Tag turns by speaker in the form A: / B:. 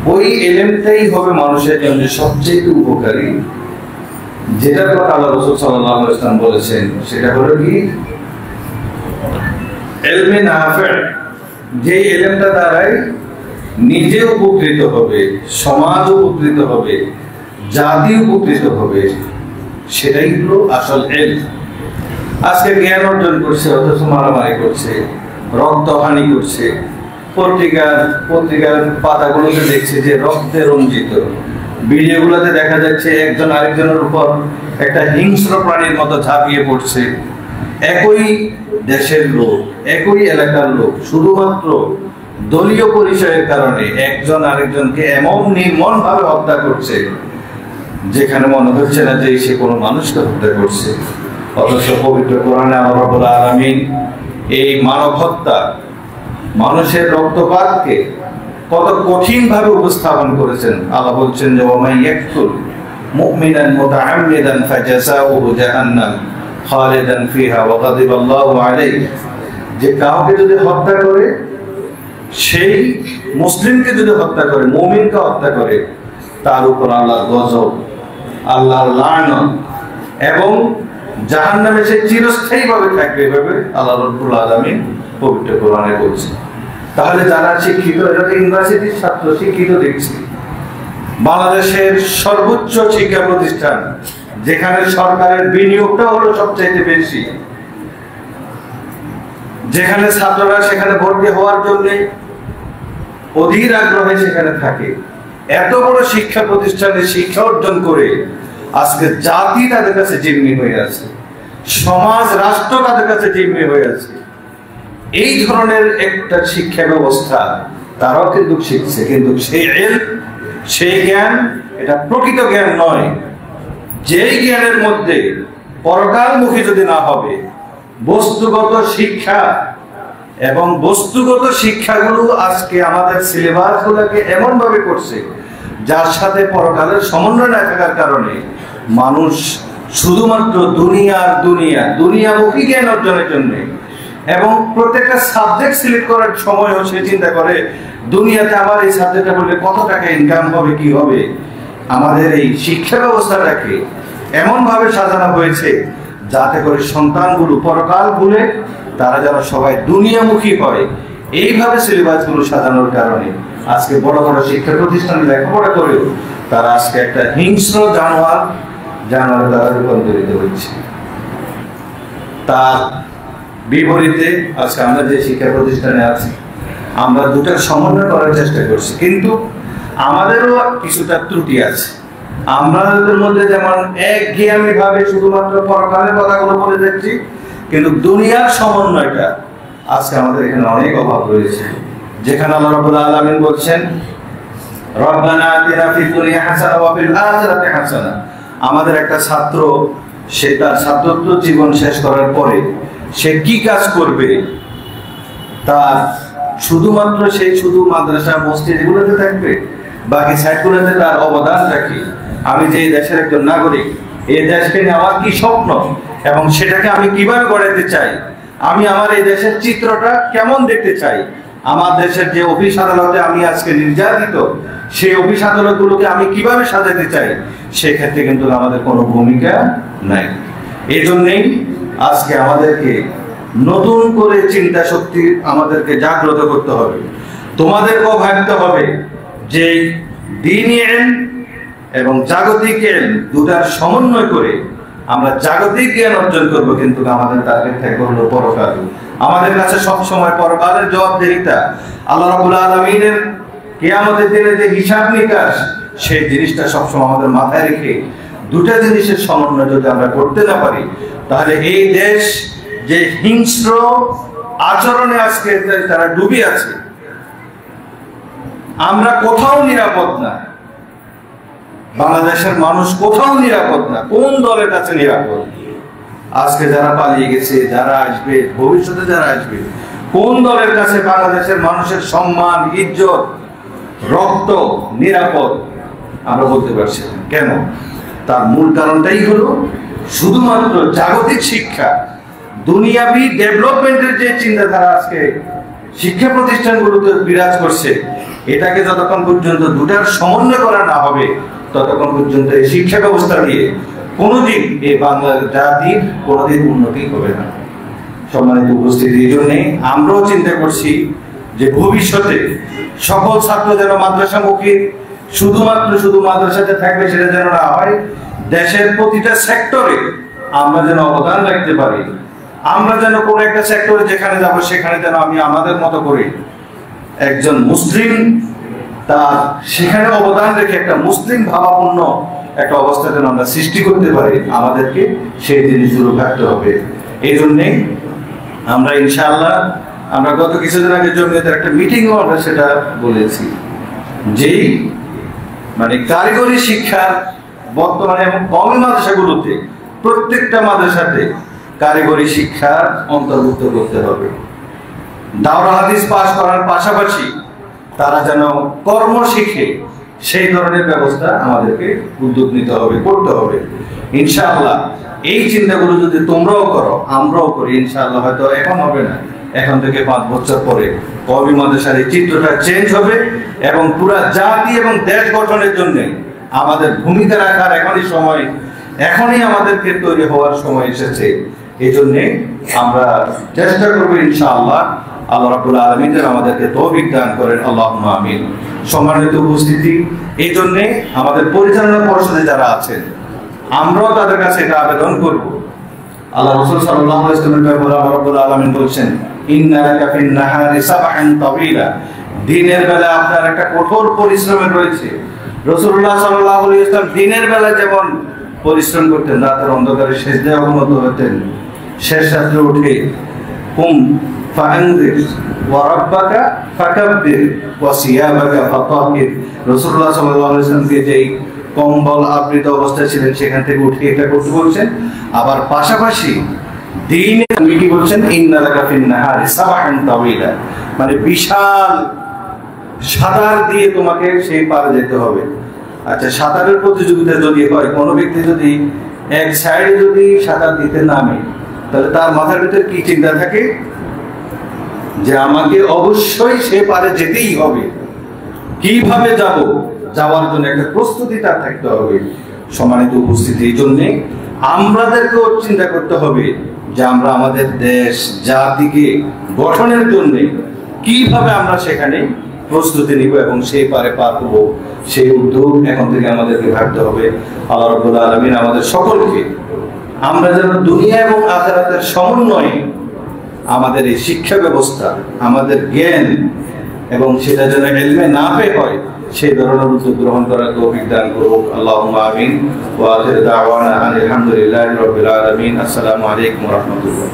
A: ওই এলেমটাই হবে মানুষের জন্য সবচেয়ে উপকারী। যেটা কথা আল্লাহ রাসূল সাল্লাল্লাহু আলাইহি ওয়াসাল্লাম বলেছেন সেটা হলো কি ইলমে নাফি', যে এলেমটা দ্বারাই নিজে উপকৃত হবে, সমাজ উপকৃত হবে, জাতি উপকৃত হবে, সেটাই হলো আসল ইলম। আজকে জ্ঞান অর্জন করছে অথচ মারামারি করছে, রক্তহানি করছে। পত্রিকার পাতাগুলোতে দেখছে যে রক্তে রঞ্জিত, ভিডিওগুলোতে দেখা যাচ্ছে একজন আরেকজনের উপর একটা হিংস্র প্রাণীর মতো ঝাঁপিয়ে পড়ছে। একই দেশের লোক, একই এলাকার লোক, শুধুমাত্র দলীয় পরিচয়ের কারণে একজন আরেকজনকে এমন নির্মম ভাবে হত্যা করছে যেখানে মনে হচ্ছে না যে সে কোনো মানুষকে হত্যা করছে। অথচ পবিত্র কোরআনে আল্লাহ রাব্বুল আলামিন এই মানব হত্যা, মানুষের রক্তপাতকে কত কঠিন ভাবে উপস্থাপন করেছেন। আল্লাহ বলছেন যে ওয়া ইয়াকতুল মুমিনান মুতাআম্মিদান ফাজাযাউহু জাহান্নাম খালিদান ফিহা ওয়া গাদিবাল্লাহু আলাইহি, যে কাউকে যদি হত্যা করে, সেই মুসলিমকে যদি হত্যা করে, মুমিনকে হত্যা করে, তার উপর আল্লাহর গজব, আল্লাহর লানত এবং জাহান্নামে সে চিরস্থায়ীভাবে থাকবে, এভাবে আল্লাহ রাব্বুল আলামিন পবিত্র কোরআনে বলছেন। তাহলে যারা শিক্ষিত, এটা তো ইউনিভার্সিটির ছাত্র শিক্ষিত দেখছি, বাংলাদেশের সর্বোচ্চ শিক্ষা প্রতিষ্ঠান যেখানে সরকারের বিনিয়োগটা হলো সবচাইতে বেশি, যেখানে ছাত্ররা সেখানে ভর্তি হওয়ার জন্য অধীর আগ্রহে সেখানে থাকে, এত বড় শিক্ষা প্রতিষ্ঠানে শিক্ষা অর্জন করে আজকে জাতি তাদের কাছে জিম্মি হয়ে আছে, সমাজ রাষ্ট্র তাদের কাছে জিম্মি হয়ে আছে। এই ধরনের একটা শিক্ষা ব্যবস্থা তারাও কিন্তু শিখছে, কিন্তু সেই ইলম, সেই জ্ঞান, এটা প্রকৃত জ্ঞান নয়। যেই জ্ঞানের মধ্যে পরকালমুখী যদি না হবে, বস্তুগত শিক্ষা, এবং বস্তুগত শিক্ষাগুলো আজকে আমাদের সিলেবাসগুলোকে এমন ভাবে করছে যার সাথে পরকালের সমন্বয় না থাকার কারণে মানুষ শুধুমাত্র দুনিয়ামুখী জ্ঞান অর্জনের জন্য, এবং প্রত্যেকটা সাবজেক্ট সিলেক্ট করার সময় সে চিন্তা করে দুনিয়াতে আমার এই সাবজেক্টটা পড়লে কত টাকা ইনকাম হবে, কি হবে। আমাদের এই শিক্ষা ব্যবস্থাটাকে এমন ভাবে সাজানো হয়েছে যাতে করে সন্তানগুলো পরকাল ভুলে তারা যেন সবাই দুনিয়ামুখী হয়। এইভাবে সিলেবাসগুলো সাজানোর কারণে আজকে বড় বড় শিক্ষা প্রতিষ্ঠানে লেখাপড়া করেও তারা আজকে একটা হিংস্র জানোয়ার দ্বারা রূপান্তরিত হচ্ছে। তার বিপরীতে আজকে আমরা যে শিক্ষা প্রতিষ্ঠানে আছি, আমরা দুটার সমন্বয় করার চেষ্টা করছি, কিন্তু আমাদেরও কিছুটা ত্রুটি আছে। আমাদের মধ্যে যেমন একঘেয়েমি ভাবে শুধুমাত্র পরকালের কথাগুলো বলে যাচ্ছি, কিন্তু দুনিয়ার সমন্বয়টা আজকে আমাদের এখানে অনেক অভাব রয়েছে। যেখানে আল্লাহ রাব্বুল আলামিন বলছেন রব্বানা আতিনা ফিদ দুনিয়া হাসানা ওয়া ফিল আখিরাতি হাসানা। আমাদের একটা ছাত্র, সে তার ছাত্রত্ব জীবন শেষ করার পরে সে কি কাজ করবে, তার শুধুমাত্র শুধু মাদ্রাসা মসজিদ এগুলোতে থাকবে, বাকি সাইটগুলোতে তার অবদানটা কি? আমি যে এই দেশের একজন নাগরিক, এই দেশকে নিয়ে আমার কি স্বপ্ন এবং সেটাকে আমি কিভাবে গড়াতে চাই, আমি আমার এই দেশের চিত্রটা কেমন দেখতে চাই, আমার দেশের যে অফিস আদালতে আমি আজকে নির্যাতিত, সেই অফিস আদালতগুলোকে আমি কিভাবে সাজাতে চাই, সেক্ষেত্রে কিন্তু আমাদের কোনো ভূমিকা নাই। এই জন্যেই আজকে আমাদেরকে নতুন করে চিন্তা শক্তি আমাদেরকে জাগ্রত করতে হবে। তোমাদেরকেও ভাবতে হবে যে দ্বীনি ইলম এবং জাগতিক ইলম দুটার সমন্বয় করে আমরা জাগতিক জ্ঞান অর্জন করব, কিন্তু আমাদের টার্গেট থাকবে হলো পরকাল। আমাদের কাছে সবসময় পরকালের জবাবদিহিতা, আল্লাহ রাব্বুল আলামিনের কিয়ামতের দিনে যে হিসাব নিকাশ, সেই জিনিসটা সবসময় আমাদের মাথায় রেখে দুটা জিনিসের সমন্বয় যদি আমরা করতে না পারি, তাহলে এই দেশ যে হিংস্র আচরণে আজকে তারা ডুবে আছে, আমরা কোথাও নিরাপদ না। বাংলাদেশের মানুষ কোথাও নিরাপদ না। কোন দলের কাছে নিরাপদ? আজকে যারা পালিয়ে গেছে, যারা আসবে, ভবিষ্যতে যারা আসবে, কোন দলের কাছে বাংলাদেশের মানুষের সম্মান, ইজ্জত, রক্ত নিরাপদ? আমরা বলতে পারছি না। কেন? তার মূল কারণটাই হলো শুধুমাত্র জাগতিক শিক্ষা, দুনিয়াবি ডেভেলপমেন্টের যে চিন্তাধারা আজকে শিক্ষা প্রতিষ্ঠানগুলোতে বিরাজ করছে, এটাকে যতক্ষণ পর্যন্ত দুটার সমন্বয় করা না হবে ততক্ষণ পর্যন্ত এই শিক্ষা ব্যবস্থা দিয়ে কোনোদিন এই বাংলার জাতির কোনোদিন উন্নতি হবে না। সম্মানিত উপস্থিতি, এই জন্যে আমরাও চিন্তা করছি যে ভবিষ্যতে সকল ছাত্র যেন মাদ্রাসামুখী, শুধু মাদ্রাসাতে থাকবে সেটা যেন না হয়। দেশের প্রতিটা সেক্টরে আমরা যেন অবদান রাখতে পারি। আমরা যেন কোনো একটা সেক্টরে যেখানে যাব সেখানে যেন আমি আমাদের মতো করে একজন মুসলিম তার সেখানে অবদান রেখে একটা মুসলিম ভাবাপন্ন একটা অবস্থা যেন আমরা সৃষ্টি করতে পারি, আমাদেরকে সেই জিনিসগুলো থাকতে হবে। এই জন্যে আমরা ইনশাআল্লাহ আমরা গত কিছুদিন আগে জমিয়তের একটা মিটিংও আমরা সেটা বলেছি, যেই মানে কারিগরি শিক্ষার বর্তমানে এবং কওমি মাদ্রাসাগুলোতে প্রত্যেকটা মাদ্রাসাতে কারিগরি শিক্ষার অন্তর্ভুক্ত করতে হবে। দাওরা হাদিস পাস করার পাশাপাশি তারা যেন কর্ম শিখে সেই ধরনের ব্যবস্থা আমাদেরকে উদ্যোগ নিতে হবে, করতে হবে ইনশাআল্লাহ। এই চিন্তাগুলো যদি তোমরাও করো, আমরাও করি, ইনশাআল্লাহ হয়তো এখন হবে না, এখন থেকে 5 বছর পরে কওমি মাদ্রাসার এই চিত্রটা চেঞ্জ হবে এবং পুরো জাতি এবং দেশ গঠনের জন্য আমাদের ভূমিকা রাখার এখনই সময়, এখনই আমাদেরকে তৈরি হওয়ার সময় এসেছে। এই জন্যে আমরা চেষ্টা করবো ইনশাআল্লাহ। আল্লাহ রাব্বুল আলামিন যেন আমাদেরকে তৌফিক দান করেন, আল্লাহুম্মা আমিন। সম্মানিত উপস্থিতি, এই জন্যে আমাদের পরিচালনা পর্ষদে যারা আছেন আমরাও তাদের কাছে এটা আবেদন করব। আল্লাহ রাসূল সাল্লাল্লাহু আলাইহি ওয়াসাল্লামের ব্যাপারে আল্লাহ রাব্বুল আলামিন বলেছেন, ইন্না লাকা ফিন নাহারি সাবহান তাওয়িলা, দিনের বেলা আপনার একটা কঠোর পরিশ্রম রয়েছে। রাসূলুল্লাহ সাল্লাল্লাহু আলাইহি ওয়াসাল্লাম দিনের বেলা যেমন পরিশ্রম করতেন, রাতের অন্ধকারে সেজদায় অবনত হতেন, শেষ রাত্রে উঠে কুম ফাআনজির ওয়া রাব্বাকা ফাকাব্বির ওয়া সিয়াবাকা ফাতাহির, রাসূলুল্লাহ সাল্লাল্লাহু আলাইহি ওয়াসাল্লামকে যেই কম্বল আবৃত অবস্থায় ছিলেন সেখান থেকে উঠে এটা করতে বলছেন। আবার পাশাপাশি দিনে কি বলছেন, ইন্না লাকা ফিন নাহারি সাবহান তাওয়িলা, মানে বিশাল সাঁতার দিয়ে তোমাকে সেই পারে যেতে হবে। আচ্ছা, সাঁতারের প্রতিযোগিতা যদি হয়, কোনো ব্যক্তি যদি এক সাইডে যদি সাঁতার দিতে নামে, তাহলে তার মাথার ভিতরে কি চিন্তা থাকে যে আমাকে অবশ্যই সে পারে যেতেই হবে, কিভাবে যাব, যাওয়ার জন্য একটা প্রস্তুতি তার থাকতে হবে। সম্মানিত উপস্থিতি, এই জন্যে আমাদেরকেও চিন্তা করতে হবে যে আমরা আমাদের দেশ জাতিকে গঠনের জন্য কিভাবে আমরা সেখানে প্রস্তুতি নিব এবং সেই পারে পার করব, সেই উদ্যোগ এখন থেকে আমাদেরকে ভাবতে হবে। আল্লাহ রাব্বুল আলামিন আমাদের সকলকে আমরা যেন দুনিয়া এবং আখিরাতের সমন্বয়ে আমাদের এই শিক্ষা ব্যবস্থা, আমাদের জ্ঞান এবং সেটা যেন ইলমে নাফে হয়, সেই ধরনের উদ্যোগ গ্রহণ করার তৌফিক দান করুক। আল্লাহুম্মা আমিন। ওয়া আখিরু দাওয়ানা আলহামদুলিল্লাহি রাব্বিল আলামিন। আসসালামু আলাইকুম ওয়া রাহমাতুল্লাহ।